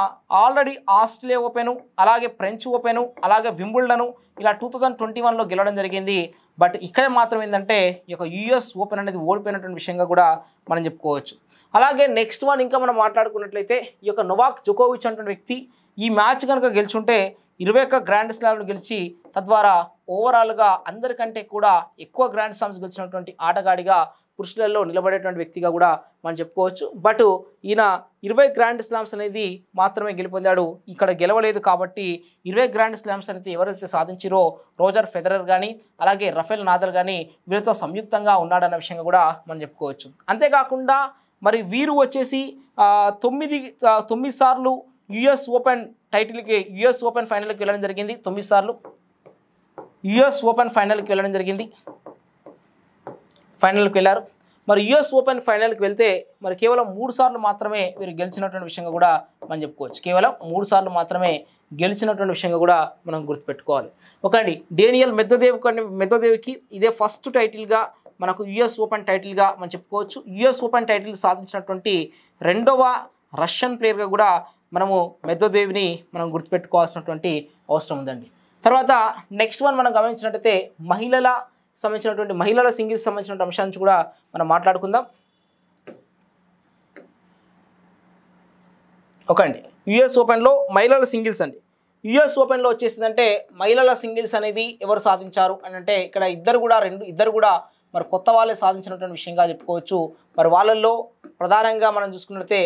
ఆల్రెడీ ఆస్ట్రేలియా ఓపెను, అలాగే ఫ్రెంచ్ ఓపెను, అలాగే వింబుల్డను ఇలా 2021లో గెలవడం జరిగింది. బట్ ఇక్కడ మాత్రం ఏంటంటే ఈ యొక్క యుఎస్ ఓపెన్ అనేది ఓడిపోయినటువంటి విషయంగా కూడా మనం చెప్పుకోవచ్చు. అలాగే నెక్స్ట్ వన్ ఇంకా మనం మాట్లాడుకున్నట్లయితే ఈ యొక్క నొవాక్ జోకోవిచ్ అనేటువంటి వ్యక్తి ఈ మ్యాచ్ కనుక గెలుచుంటే 21 గ్రాండ్ స్లామ్లు గెలిచి తద్వారా ఓవరాల్గా అందరికంటే కూడా ఎక్కువ గ్రాండ్ స్లామ్స్ గెలిచినటువంటి ఆటగాడిగా పురుషులలో నిలబడేటువంటి వ్యక్తిగా కూడా మనం చెప్పుకోవచ్చు. బట్ ఈయన 20 గ్రాండ్ స్లామ్స్ అనేది మాత్రమే గెలుపొందాడు. ఇక్కడ గెలవలేదు కాబట్టి 20 గ్రాండ్ స్లామ్స్ అనేది ఎవరైతే సాధించారో రోజర్ ఫెదరర్ కానీ, అలాగే రఫెల్ నాదల్ కానీ వీరితో సంయుక్తంగా ఉన్నాడన్న విషయంగా కూడా మనం చెప్పుకోవచ్చు. అంతేకాకుండా మరి వీరు వచ్చేసి 9 సార్లు యుఎస్ ఓపెన్ ఫైనల్కి వెళ్ళడం జరిగింది. 9 సార్లు యుఎస్ ఓపెన్ ఫైనల్కి వెళ్ళడం జరిగింది. ఫైనల్కి వెళ్ళారు. మరి యుఎస్ ఓపెన్ ఫైనల్కి వెళ్తే మరి కేవలం 3 సార్లు మాత్రమే వీరు గెలిచినటువంటి విషయంగా కూడా మనం చెప్పుకోవచ్చు. కేవలం 3 సార్లు మాత్రమే గెలిచినటువంటి విషయంగా కూడా మనం గుర్తుపెట్టుకోవాలి. ఓకే డేనియల్ మెద్వదేవ్కి ఇదే ఫస్ట్ టైటిల్గా మనకు యుఎస్ ఓపెన్ టైటిల్గా మనం చెప్పుకోవచ్చు. యుఎస్ ఓపెన్ టైటిల్ సాధించినటువంటి 2వ రష్యన్ ప్లేయర్గా కూడా మనము మెద్వదేవ్ని మనం గుర్తుపెట్టుకోవాల్సినటువంటి అవసరం ఉందండి. తర్వాత నెక్స్ట్ వన్ మనం గమనించినట్టయితే మహిళల సింగిల్స్ సంబంధించిన అంశాన్ని కూడా మనం మాట్లాడుకుందాం. ఓకే అండి, యుఎస్ ఓపెన్లో మహిళల సింగిల్స్ అండి. యుఎస్ ఓపెన్లో వచ్చేసిందంటే మహిళల సింగిల్స్ అనేది ఎవరు సాధించారు అని అంటే ఇక్కడ ఇద్దరు కూడా మరి కొత్త వాళ్ళే సాధించినటువంటి విషయంగా చెప్పుకోవచ్చు. మరి వాళ్ళల్లో ప్రధానంగా మనం చూసుకున్నట్లయితే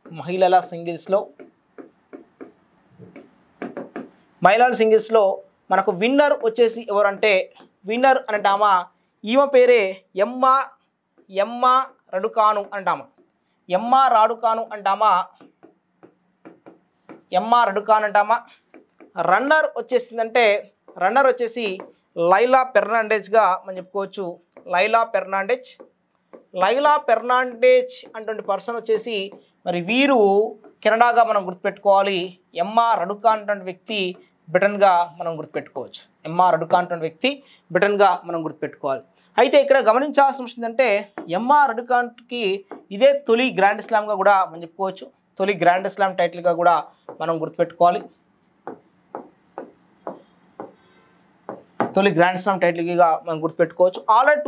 మహిళల సింగిల్స్లో మనకు విన్నర్ వచ్చేసి ఎవరంటే విన్నర్ అంటామా ఈమె పేరే ఎమ్మా రడుకాను అంటామా. రన్నర్ వచ్చేసి లైలా ఫెర్నాండెజ్గా మనం చెప్పుకోవచ్చు. లైలా ఫెర్నాండెజ్ అటువంటి పర్సన్ వచ్చేసి మరి వీరు కెనడాగా మనం గుర్తుపెట్టుకోవాలి. ఎమ్మా రడుకాన్ అటువంటి వ్యక్తి బ్రిటన్గా మనం గుర్తుపెట్టుకోవచ్చు. అయితే ఇక్కడ గమనించాల్సిన విషయం ఏంటంటే ఎమ్మా రడుకాన్కి ఇదే తొలి గ్రాండ్ స్లామ్గా కూడా మనం చెప్పుకోవచ్చు. తొలి గ్రాండ్ స్లామ్ టైటిల్గా కూడా మనం గుర్తుపెట్టుకోవాలి. ఆల్రెడీ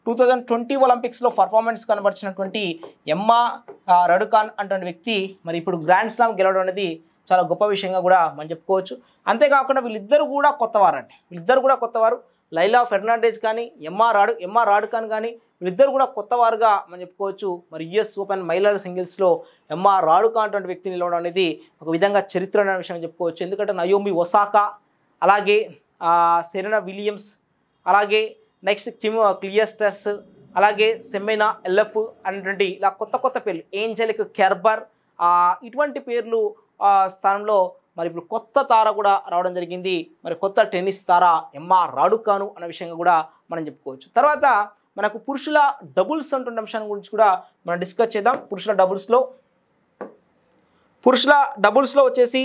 2020 ఒలింపిక్స్లో పర్ఫార్మెన్స్ కనబరిచినటువంటి ఎమ్మా రడుకాన్ అటువంటి వ్యక్తి మరి ఇప్పుడు గ్రాండ్ స్లామ్ గెలవడం అనేది చాలా గొప్ప విషయంగా కూడా మనం చెప్పుకోవచ్చు. అంతేకాకుండా వీళ్ళిద్దరు కూడా కొత్తవారు. లైలా ఫెర్నాండెజ్ కానీ ఎమ్మా రాడుకాన్ కానీ వీళ్ళిద్దరు కూడా కొత్తవారుగా మనం చెప్పుకోవచ్చు. మరి యుఎస్ ఓపెన్ మహిళల సింగిల్స్లో ఎమ్మా రాడుకాన్ అటువంటి వ్యక్తి నిలవడం అనేది ఒక విధంగా చరిత్ర అనే విషయం చెప్పుకోవచ్చు. ఎందుకంటే నయోమి ఒసాకా, అలాగే సెరెనా విలియమ్స్, అలాగే నెక్స్ట్ కిమ్ క్లియస్టర్స్, అలాగే సెమెనా ఎల్ఎఫ్ అనేటువంటి ఇలా కొత్త పేర్లు, ఏంజెలిక్ కెర్బర్ ఇటువంటి పేర్లు స్థానంలో మరి ఇప్పుడు కొత్త తార కూడా రావడం జరిగింది. మరి కొత్త టెన్నిస్ తార ఎమ్మా రాడుకాను అనే విషయంగా కూడా మనం చెప్పుకోవచ్చు. తర్వాత మనకు పురుషుల డబుల్స్ అంటున్న అంశాన్ని గురించి కూడా మనం డిస్కస్ చేద్దాం. పురుషుల డబుల్స్లో వచ్చేసి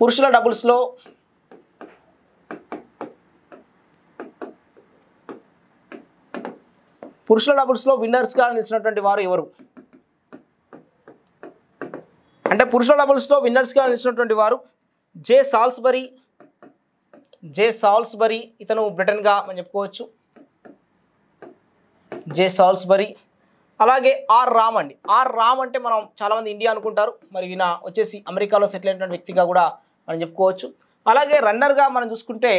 పురుషుల డబుల్స్లో పురుషుల డబుల్స్లో విన్నర్స్గా నిలిచినటువంటి వారు ఎవరు? అంటే పురుషుల డబుల్స్లో విన్నర్స్గా నిలిచినటువంటి వారు జే సాల్స్బరీ, ఇతను బ్రిటన్గా మనం చెప్పుకోవచ్చు, జే సాల్స్బరీ. అలాగే ఆర్ రామ్ అండి. ఆర్ రామ్ అంటే మనం చాలామంది ఇండియా అనుకుంటారు, మరి ఈయన వచ్చేసి అమెరికాలో సెటిల్ అయినటువంటి వ్యక్తిగా కూడా మనం చెప్పుకోవచ్చు. అలాగే రన్నర్గా మనం చూసుకుంటే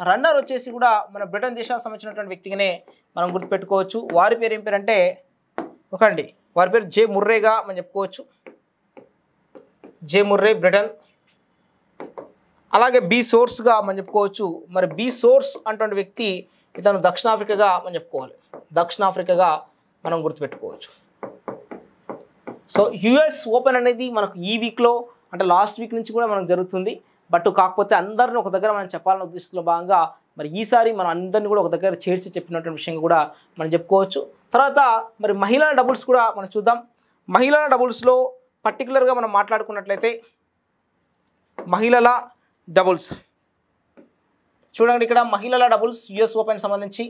రన్నర్ వచ్చేసి కూడా మన బ్రిటన్ దేశానికి సంబంధించినటువంటి వ్యక్తిగానే మనం గుర్తుపెట్టుకోవచ్చు. వారి పేరు ఏం పేరు అంటే వారి పేరు జే ముర్రేగా మనం చెప్పుకోవచ్చు, జే ముర్రే బ్రిటన్. అలాగే బి సోర్స్గా మనం చెప్పుకోవచ్చు. మరి బి సోర్స్ అటువంటి వ్యక్తి ఇతను దక్షిణాఫ్రికాగా మనం చెప్పుకోవాలి, దక్షిణాఫ్రికాగా మనం గుర్తుపెట్టుకోవచ్చు. సో యుఎస్ ఓపెన్ అనేది మనకు ఈ వీక్లో అంటే లాస్ట్ వీక్ నుంచి కూడా మనకు జరుగుతుంది. బట్ కాకపోతే అందరిని ఒక దగ్గర మనం చెప్పాలన్న ఉద్దేశంలో భాగంగా మరి ఈసారి మనం అందరినీ కూడా ఒక దగ్గర చేర్చి చెప్పినటువంటి విషయంగా కూడా మనం చెప్పుకోవచ్చు. తర్వాత మరి మహిళల డబుల్స్ కూడా మనం చూద్దాం. మహిళల డబుల్స్లో పర్టికులర్గా మనం మాట్లాడుకున్నట్లయితే మహిళల డబుల్స్ చూడండి, ఇక్కడ మహిళల డబుల్స్ యుఎస్ ఓపెన్ సంబంధించి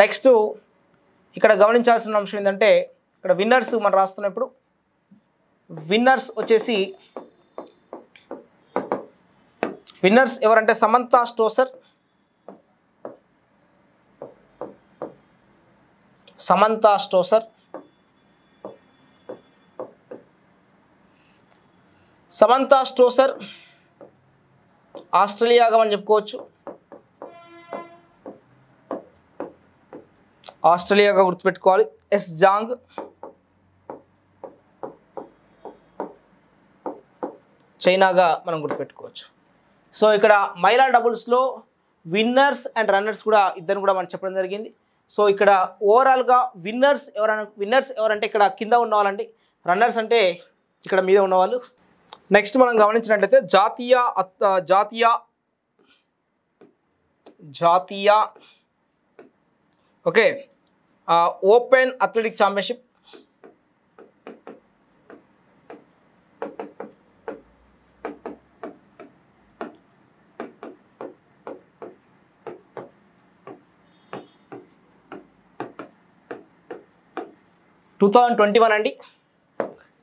నెక్స్ట్ ఇక్కడ గమనించాల్సిన అంశం ఏంటంటే ఇక్కడ విన్నర్స్ మనం రాస్తున్నప్పుడు విన్నర్స్ వచ్చేసి విన్నర్స్ ఎవరంటే సమంతా స్టోసర్, ఆస్ట్రేలియాగా మనం చెప్పుకోవచ్చు, ఆస్ట్రేలియాగా గుర్తుపెట్టుకోవాలి. ఎస్ జాంగ్, చైనాగా మనం గుర్తుపెట్టుకోవచ్చు. సో ఇక్కడ మహిళా డబుల్స్లో విన్నర్స్ అండ్ రన్నర్స్ కూడా ఇద్దరు కూడా మనం చెప్పడం జరిగింది. సో ఇక్కడ ఓవరాల్గా విన్నర్స్ ఎవరంటే ఇక్కడ కింద ఉన్నవాళ్ళండి, రన్నర్స్ అంటే ఇక్కడ మీద ఉన్నవాళ్ళు. నెక్స్ట్ మనం గమనించినట్లయితే జాతీయ ఓకే ఓపెన్ అథ్లెటిక్ ఛాంపియన్షిప్, అండి.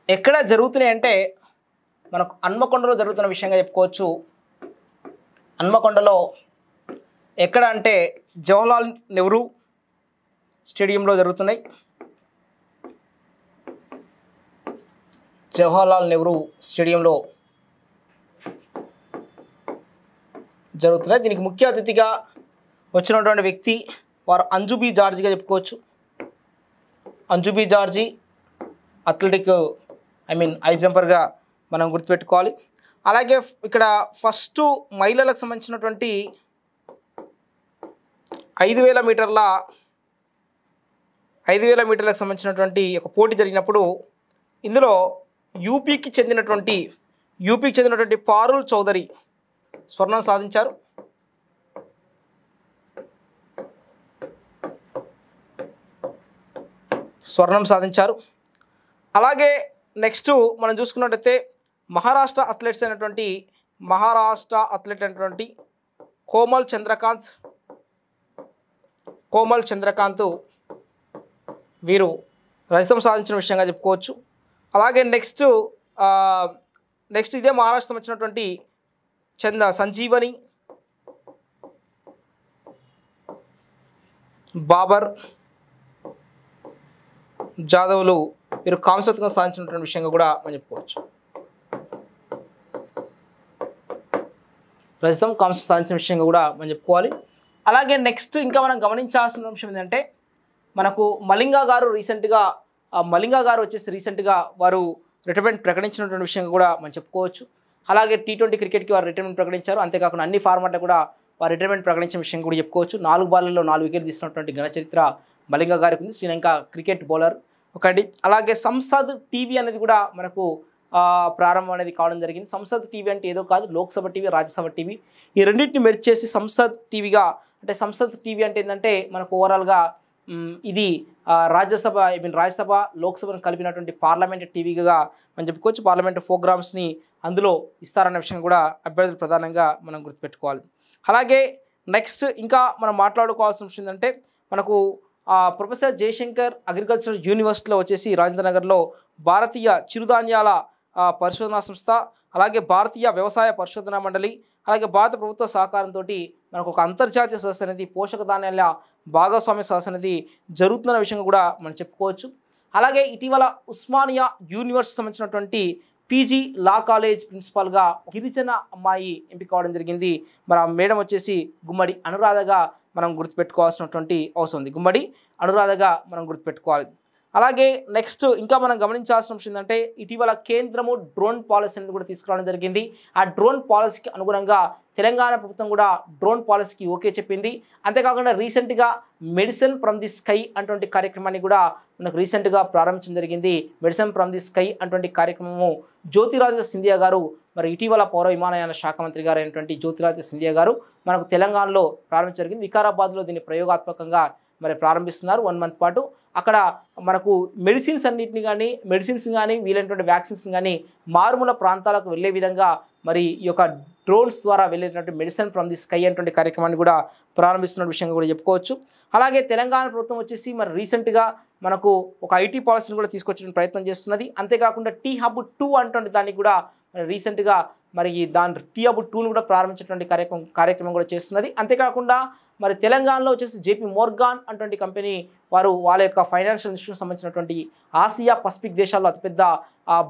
ఎక్కడ జరుగుతున్నాయి అంటే మనకు హన్మకొండలో జరుగుతున్న విషయంగా చెప్పుకోవచ్చు. హన్మకొండలో ఎక్కడ అంటే జవహర్లాల్ నెహ్రూ స్టేడియంలో జరుగుతున్నాయి. జవహర్లాల్ నెహ్రూ స్టేడియంలో జరుగుతున్నాయి. దీనికి ముఖ్య అతిథిగా వచ్చినటువంటి వ్యక్తి వారు అంజుబీ జార్జిగా చెప్పుకోవచ్చు. అంజుబీ జార్జి అథ్లెటిక్ హై జంపర్గా మనం గుర్తుపెట్టుకోవాలి. అలాగే ఇక్కడ ఫస్ట్ మహిళలకు సంబంధించినటువంటి 5,000 మీటర్లకు సంబంధించినటువంటి ఒక పోటీ జరిగినప్పుడు ఇందులో యూపీకి చెందినటువంటి పారుల్ చౌదరి స్వర్ణం సాధించారు. అలాగే నెక్స్ట్ మనం చూసుకున్నట్టయితే మహారాష్ట్ర అథ్లెట్ అయినటువంటి కోమల్ చంద్రకాంత్ వీరు రజతం సాధించిన విషయంగా చెప్పుకోవచ్చు. అలాగే నెక్స్ట్ ఇదే మహారాష్ట్ర వచ్చినటువంటి సంజీవని, బాబర్ జాదవ్లు వీరు కాంస్యత్వం సాధించినటువంటి విషయంగా కూడా మనం చెప్పుకోవచ్చు. రజతం కాంస్యం సాధించిన విషయంగా కూడా మనం చెప్పుకోవాలి. అలాగే నెక్స్ట్ ఇంకా మనం గమనించాల్సిన అంశం ఏంటంటే మనకు మలింగా గారు రీసెంట్గా వారు రిటైర్మెంట్ ప్రకటించినటువంటి విషయంగా కూడా మనం చెప్పుకోవచ్చు. అలాగే T20 క్రికెట్కి వారు రిటైర్మెంట్ ప్రకటించారు. అంతేకాకుండా అన్ని ఫార్మాట్లో కూడా వారు రిటైర్మెంట్ ప్రకటించిన విషయం కూడా చెప్పుకోవచ్చు. 4 బాల్లలో 4 వికెట్లు తీసినటువంటి ఘన చరిత్ర మలింగా గారికి ఉంది, శ్రీలంక క్రికెట్ బౌలర్ ఒకటి. అలాగే సంసద్ టీవీ అనేది కూడా మనకు ప్రారంభం అనేది కావడం జరిగింది. సంసద్ టీవీ అంటే ఏదో కాదు, లోక్సభ టీవీ, రాజ్యసభ టీవీ ఈ రెండింటిని మెర్జ్ చేసి సంసద్ టీవీ అంటే ఏంటంటే మనకు ఓవరాల్గా ఇది రాజ్యసభ రాజ్యసభ లోక్సభను కలిపినటువంటి పార్లమెంట్ టీవీగా మనం చెప్పుకోవచ్చు. పార్లమెంట్ ప్రోగ్రామ్స్ని అందులో ఇస్తారన్న విషయం కూడా అభ్యర్థులు ప్రధానంగా మనం గుర్తుపెట్టుకోవాలి. అలాగే నెక్స్ట్ ఇంకా మనం మాట్లాడుకోవాల్సిన విషయం ఏంటంటే మనకు ప్రొఫెసర్ జయశంకర్ అగ్రికల్చరల్ యూనివర్సిటీలో వచ్చేసి రాజేంద్ర నగర్లో భారతీయ చిరుధాన్యాల పరిశోధనా సంస్థ, అలాగే భారతీయ వ్యవసాయ పరిశోధనా మండలి, అలాగే భారత ప్రభుత్వ సహకారంతో మనకు ఒక అంతర్జాతీయ సదస్సు అనేది పోషక ధాన్యాల భాగస్వామ్య సదస్సు అనేది జరుగుతున్న విషయంగా కూడా మనం చెప్పుకోవచ్చు. అలాగే ఇటీవల ఉస్మానియా యూనివర్సిటీ సంబంధించినటువంటి పీజీ లా కాలేజ్ ప్రిన్సిపాల్గా గిరిజన అమ్మాయి ఎంపిక కావడం జరిగింది. మరి ఆ మేడం వచ్చేసి గుమ్మడి అనురాధగా మనం గుర్తుపెట్టుకోవాల్సినటువంటి అవసరం ఉంది. గుమ్మడి అనురాధగా మనం గుర్తుపెట్టుకోవాలి. అలాగే నెక్స్ట్ ఇంకా మనం గమనించాల్సిన విషయం ఏంటంటే ఇటీవల కేంద్రము డ్రోన్ పాలసీ అనేది కూడా తీసుకురావడం జరిగింది. ఆ డ్రోన్ పాలసీకి అనుగుణంగా తెలంగాణ ప్రభుత్వం కూడా డ్రోన్ పాలసీకి ఓకే చెప్పింది. అంతేకాకుండా రీసెంట్గా మెడిసిన్ ఫ్రమ్ ది స్కై అటువంటి కార్యక్రమాన్ని కూడా మనకు రీసెంట్గా ప్రారంభించడం జరిగింది. మెడిసిన్ ఫ్రమ్ ది స్కై అటువంటి కార్యక్రమము జ్యోతిరాదిత్య సింధియా గారు మరి ఇటీవల పౌర విమానయాన శాఖ మంత్రి గారు అయినటువంటి జ్యోతిరాదిత్య సింధియా గారు మనకు తెలంగాణలో ప్రారంభించడం జరిగింది. వికారాబాద్లో దీన్ని ప్రయోగాత్మకంగా మరి ప్రారంభిస్తున్నారు 1 మంత్ పాటు. అక్కడ మనకు మెడిసిన్స్ కానీ వీలైనటువంటి వ్యాక్సిన్స్ కానీ మారుమూల ప్రాంతాలకు వెళ్ళే విధంగా మరి ఈ యొక్క డ్రోన్స్ ద్వారా వెళ్ళేటువంటి మెడిసిన్ ఫ్రమ్ ది స్కై అనేటువంటి కార్యక్రమాన్ని కూడా ప్రారంభిస్తున్న విషయంగా కూడా చెప్పుకోవచ్చు. అలాగే తెలంగాణ ప్రభుత్వం వచ్చేసి మరి రీసెంట్గా మనకు ఒక ఐటీ పాలసీని కూడా తీసుకొచ్చే ప్రయత్నం చేస్తున్నది. అంతేకాకుండా టీ హబ్ 2 అటువంటి దాన్ని కూడా మరి రీసెంట్గా మరి దాని టీ హబ్ 2ను కూడా ప్రారంభించేటువంటి కార్యక్రమం కూడా చేస్తున్నది. అంతేకాకుండా మరి తెలంగాణలో వచ్చేసి జేపీ మోర్గాన్ అటువంటి కంపెనీ వారు వాళ్ళ యొక్క ఫైనాన్షియల్ ఇన్స్టిట్యూట్ సంబంధించినటువంటి ఆసియా పసిఫిక్ దేశాల్లో అతిపెద్ద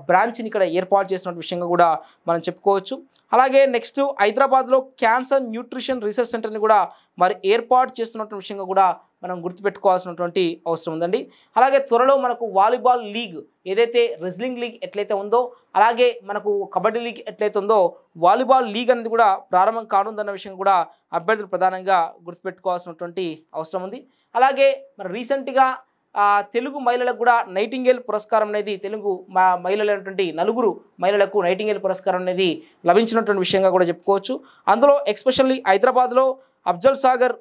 బ్రాంచ్ని ఇక్కడ ఏర్పాటు చేసిన విషయంగా కూడా మనం చెప్పుకోవచ్చు. అలాగే నెక్స్ట్ హైదరాబాద్లో క్యాన్సర్ న్యూట్రిషన్ రీసెర్చ్ సెంటర్ని కూడా మరి ఏర్పాటు చేస్తున్నటువంటి విషయంగా కూడా మనం గుర్తుపెట్టుకోవాల్సినటువంటి అవసరం ఉందండి. అలాగే త్వరలో మనకు వాలీబాల్ లీగ్ ఏదైతే రెజ్లింగ్ లీగ్ ఎట్లయితే ఉందో అలాగే మనకు కబడ్డీ లీగ్ ఎట్లయితే ఉందో వాలీబాల్ లీగ్ అనేది కూడా ప్రారంభం కానుందన్న విషయం కూడా అభ్యర్థులు ప్రధానంగా గుర్తుపెట్టుకోవాల్సినటువంటి అవసరం ఉంది. అలాగే మరి రీసెంట్గా తెలుగు మహిళలకు కూడా నైటింగేల్ పురస్కారం అనేది తెలుగు మహిళలైనటువంటి 4 మహిళలకు నైటింగేల్ పురస్కారం అనేది లభించినటువంటి విషయంగా కూడా చెప్పుకోవచ్చు. అందులో ఎస్పెషల్లీ హైదరాబాద్లో అఫ్జల్ సాగర్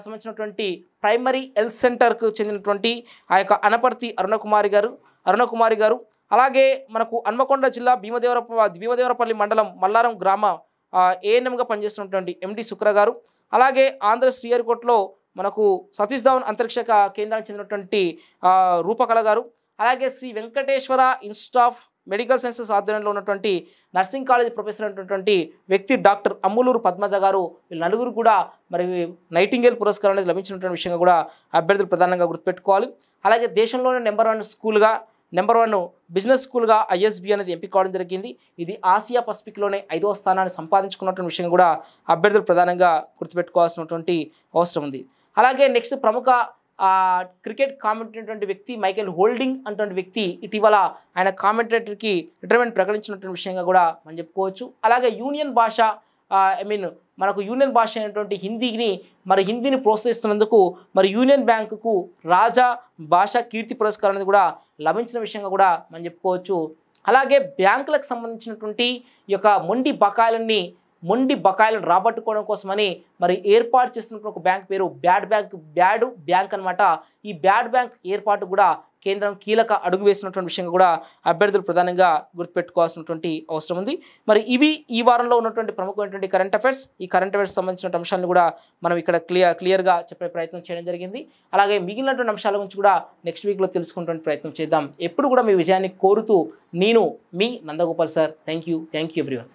సంబంధించినటువంటి ప్రైమరీ హెల్త్ సెంటర్కు చెందినటువంటి ఆ యొక్క అనపర్తి అరుణకుమారి గారు అలాగే మనకు హన్మకొండ జిల్లా భీమదేవరపల్లి మండలం మల్లారం గ్రామ ఏఎన్ఎంగా పనిచేస్తున్నటువంటి ఎండి శుక్ర గారు, అలాగే ఆంధ్ర శ్రీహరికోటలో మనకు సతీష్ ధావన్ అంతరిక్ష కేంద్రానికి చెందినటువంటి రూపకళ గారు, అలాగే Shri Venkateswara institute of medical sciences ఆధ్వర్యంలో ఉన్నటువంటి నర్సింగ్ కాలేజ్ ప్రొఫెసర్ అయినటువంటి వ్యక్తి డాక్టర్ అమ్ములూరు పద్మజ గారు, వీళ్ళు 4 కూడా మరి నైటింగేల్ పురస్కారం అనేది లభించినటువంటి విషయంగా కూడా అభ్యర్థులు ప్రధానంగా గుర్తుపెట్టుకోవాలి. అలాగే దేశంలోనే నెంబర్ 1 బిజినెస్ స్కూల్గా ఐఎస్బి అనేది ఎంపిక కావడం జరిగింది. ఇది ఆసియా పసిఫిక్లోనే 5వ స్థానాన్ని సంపాదించుకున్నటువంటి విషయం కూడా అభ్యర్థులు ప్రధానంగా గుర్తుపెట్టుకోవాల్సినటువంటి అవసరం ఉంది. అలాగే నెక్స్ట్ ప్రముఖ క్రికెట్ కామెంటేటర్ వ్యక్తి మైకేల్ హోల్డింగ్ అటువంటి వ్యక్తి ఇటీవల ఆయన కామెంటేటర్కి రిటైర్మెంట్ ప్రకటించినటువంటి విషయంగా కూడా మనం చెప్పుకోవచ్చు. అలాగే యూనియన్ భాష మనకు యూనియన్ భాష అయినటువంటి హిందీని ప్రోత్సహిస్తున్నందుకు మరి యూనియన్ బ్యాంకుకు రాజా భాషా కీర్తి పురస్కారం అనేది కూడా లభించిన విషయంగా కూడా మనం చెప్పుకోవచ్చు. అలాగే బ్యాంకులకు సంబంధించినటువంటి ఈ యొక్క మొండి బకాయిలను రాబట్టుకోవడం కోసమని మరి ఏర్పాటు చేస్తున్నటువంటి ఒక బ్యాంక్ పేరు బ్యాడ్ బ్యాంక్ అనమాట. ఈ బ్యాడ్ బ్యాంక్ ఏర్పాటు కూడా కేంద్రం కీలక అడుగు వేసినటువంటి విషయంగా కూడా అభ్యర్థులు ప్రధానంగా గుర్తుపెట్టుకోవాల్సినటువంటి అవసరం ఉంది. మరి ఇవి ఈ వారంలో ఉన్నటువంటి ప్రముఖమైనటువంటి కరెంట్ అఫైర్స్. ఈ కరెంట్ అఫైర్స్ సంబంధించిన అంశాలను కూడా మనం ఇక్కడ క్లియర్గా చెప్పే ప్రయత్నం చేయడం జరిగింది. అలాగే మిగిలినటువంటి అంశాల గురించి కూడా నెక్స్ట్ వీక్లో తెలుసుకునే ప్రయత్నం చేద్దాం. ఎప్పుడు కూడా మీ విజయాన్ని కోరుతూ నేను మీ Nandagopal sir. Thank you everyone.